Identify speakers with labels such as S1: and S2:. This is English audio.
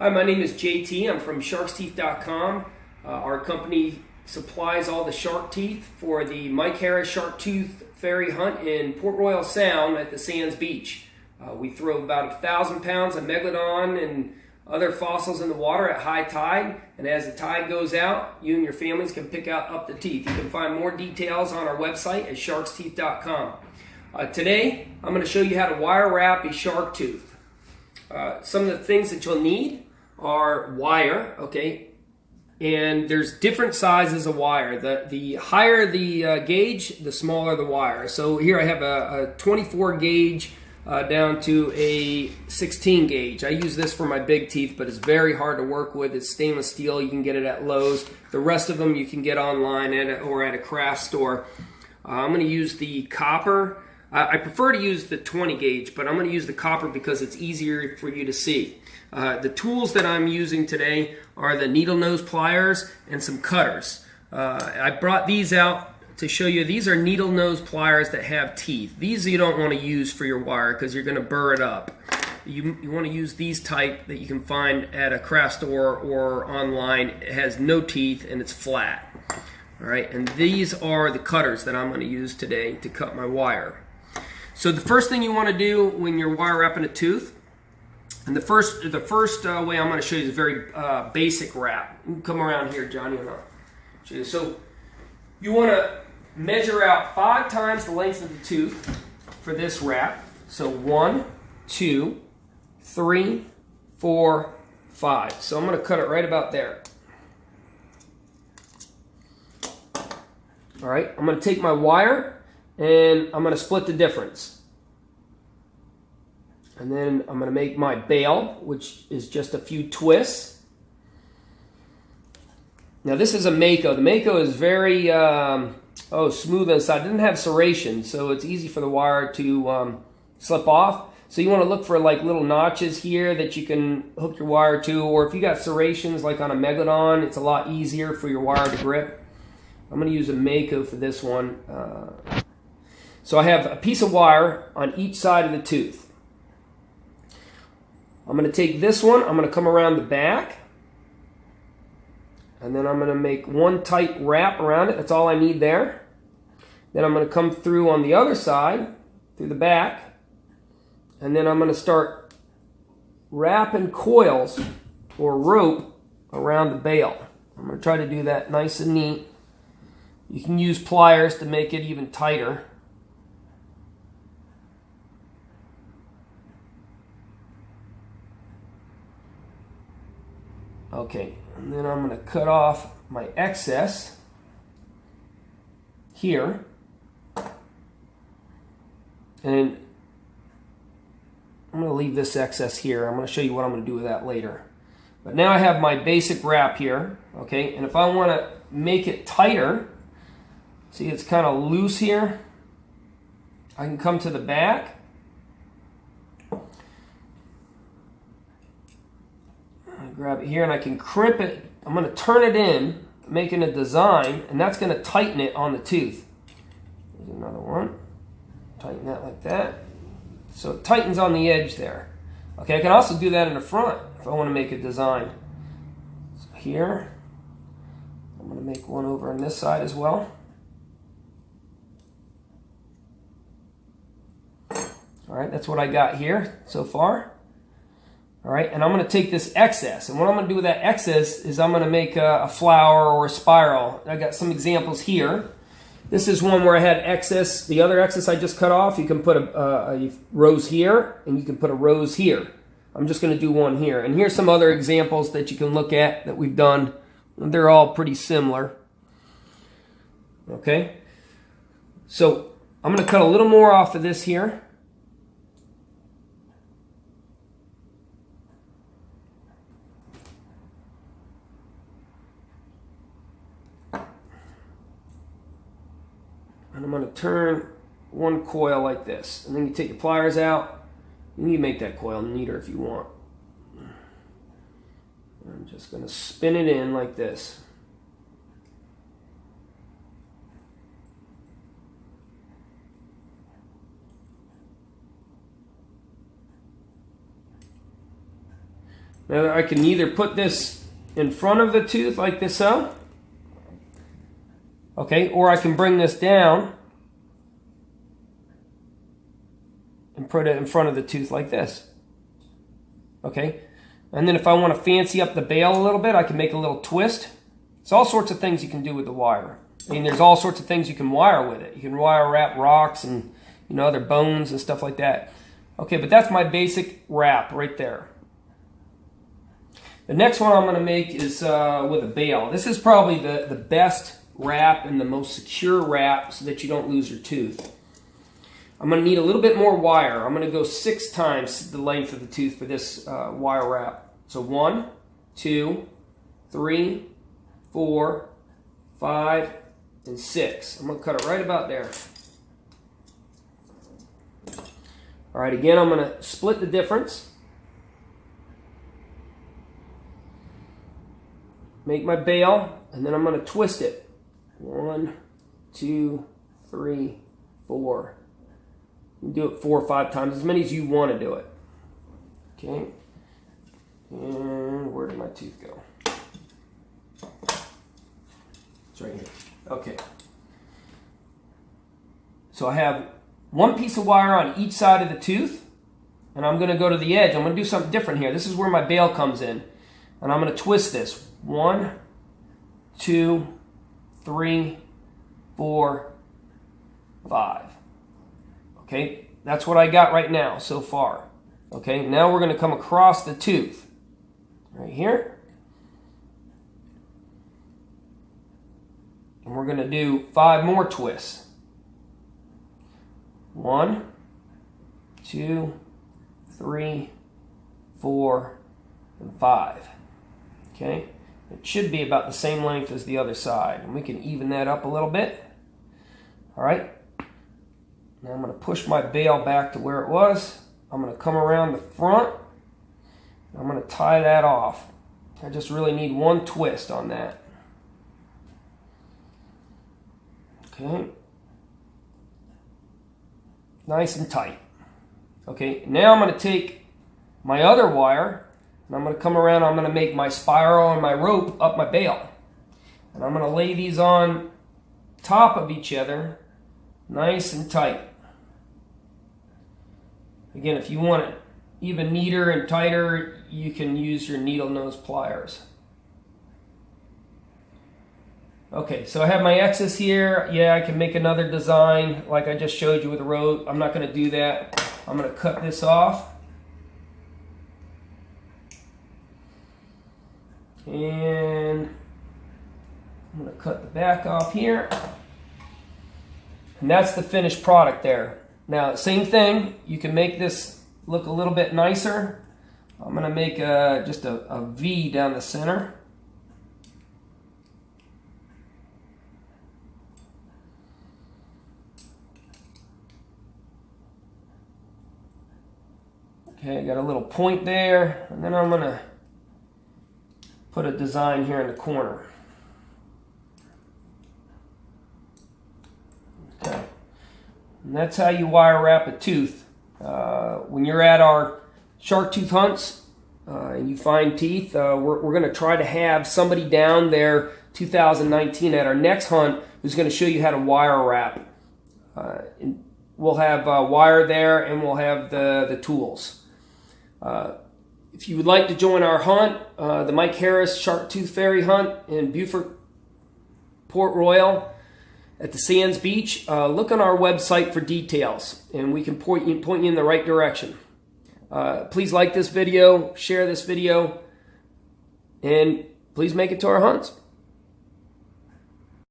S1: Hi, my name is JT. I'm from sharksteeth.com. Our company supplies all the shark teeth for the Mike Harris Shark Tooth Ferry Hunt in Port Royal Sound at the Sands Beach. We throw about 1,000 pounds of Megalodon and other fossils in the water at high tide, and as the tide goes out, you and your families can pick out up the teeth. You can find more details on our website at sharksteeth.com. Today, I'm going to show you how to wire wrap a shark tooth. Some of the things that you'll need are wire, okay? And there's different sizes of wire. The higher the gauge, the smaller the wire. So here I have a 24 gauge down to a 16 gauge. I use this for my big teeth, but it's very hard to work with. It's stainless steel. You can get it at Lowe's. The rest of them you can get online or at a craft store. I'm going to use the copper. I prefer to use the 20 gauge, but I'm going to use the copper because it's easier for you to see. The tools that I'm using today are the needle nose pliers and some cutters. I brought these out to show you. These are needle nose pliers that have teeth. These you don't want to use for your wire because you're going to burr it up. You want to use these type that you can find at a craft store or online. It has no teeth and it's flat. All right, and these are the cutters that I'm going to use today to cut my wire. So the first thing you want to do when you're wire wrapping a tooth, and the first way I'm going to show you is a very basic wrap. You can come around here, Johnny, and I'll show you. So you want to measure out 5 times the length of the tooth for this wrap. So 1, 2, 3, 4, 5. So I'm going to cut it right about there. All right, I'm going to take my wire and I'm going to split the difference. And then I'm going to make my bail, which is just a few twists. Now this is a Mako. The Mako is very smooth inside. It didn't have serration, so it's easy for the wire to slip off. So you want to look for like little notches here that you can hook your wire to, or if you got serrations like on a Megalodon, it's a lot easier for your wire to grip. I'm going to use a Mako for this one. So I have a piece of wire on each side of the tooth. I'm going to take this one, I'm going to come around the back, and then I'm going to make one tight wrap around it. That's all I need there. Then I'm going to come through on the other side, through the back, and then I'm going to start wrapping coils or rope around the bail. I'm going to try to do that nice and neat. You can use pliers to make it even tighter. Okay, and then I'm going to cut off my excess here. And I'm going to leave this excess here. I'm going to show you what I'm going to do with that later. But now I have my basic wrap here, okay? And if I want to make it tighter, see it's kind of loose here, I can come to the back. Grab it here and I can crimp it. I'm going to turn it in, making a design, and that's going to tighten it on the tooth. There's another one. Tighten that like that. So it tightens on the edge there. Okay, I can also do that in the front if I want to make a design. So here, I'm going to make one over on this side as well. All right, that's what I got here so far. All right, and I'm going to take this excess, and what I'm going to do with that excess is I'm going to make a flower or a spiral. I got some examples here. This is one where I had excess. The other excess I just cut off, you can put a rose here, and you can put a rose here. I'm just going to do one here. And here's some other examples that you can look at that we've done. They're all pretty similar. Okay, so I'm going to cut a little more off of this here. And I'm going to turn one coil like this. And then you take your pliers out. And you make that coil neater if you want. I'm just going to spin it in like this. Now I can either put this in front of the tooth like this so, okay, or I can bring this down and put it in front of the tooth like this, okay. And then if I want to fancy up the bail a little bit, I can make a little twist. It's all sorts of things you can do with the wire. I mean, there's all sorts of things you can wire with it. You can wire wrap rocks and, you know, other bones and stuff like that. Okay, but that's my basic wrap right there. The next one I'm going to make is with a bail. This is probably the best wrap and the most secure wrap so that you don't lose your tooth. I'm going to need a little bit more wire. I'm going to go 6 times the length of the tooth for this wire wrap. So 1, 2, 3, 4, 5, and 6. I'm going to cut it right about there. All right, again, I'm going to split the difference. Make my bail, and then I'm going to twist it. 1, 2, 3, 4. You do it 4 or 5 times, as many as you want to do it. Okay. And where did my tooth go? It's right here. Okay. So I have one piece of wire on each side of the tooth, and I'm going to go to the edge. I'm going to do something different here. This is where my bail comes in. And I'm going to twist this. 1, 2, 3, 4, 5. Okay, that's what I got right now so far. Okay, now we're going to come across the tooth right here. And we're going to do 5 more twists. 1, 2, 3, 4, and 5. Okay, it should be about the same length as the other side. And we can even that up a little bit. All right. Now I'm going to push my bail back to where it was. I'm going to come around the front. I'm going to tie that off. I just really need one twist on that. Okay. Nice and tight. Okay, now I'm going to take my other wire and I'm going to come around. I'm going to make my spiral and my rope up my bail. And I'm going to lay these on top of each other nice and tight. Again, if you want it even neater and tighter, you can use your needle nose pliers. Okay, so I have my excess here. Yeah, I can make another design like I just showed you with the rope. I'm not going to do that. I'm going to cut this off. And I'm going to cut the back off here. And that's the finished product there. Now, same thing, you can make this look a little bit nicer. I'm going to make just a V down the center. Okay, I got a little point there, and then I'm going to put a design here in the corner. Okay. And that's how you wire wrap a tooth. When you're at our shark tooth hunts and you find teeth, we're going to try to have somebody down there 2019 at our next hunt who's going to show you how to wire wrap. We'll have wire there and we'll have the tools. If you would like to join our hunt, the Mike Harris Shark Tooth Fairy Hunt in Beaufort, Port Royal, at the Sands Beach, look on our website for details, and we can point you in the right direction. Please like this video, share this video, and please make it to our hunts.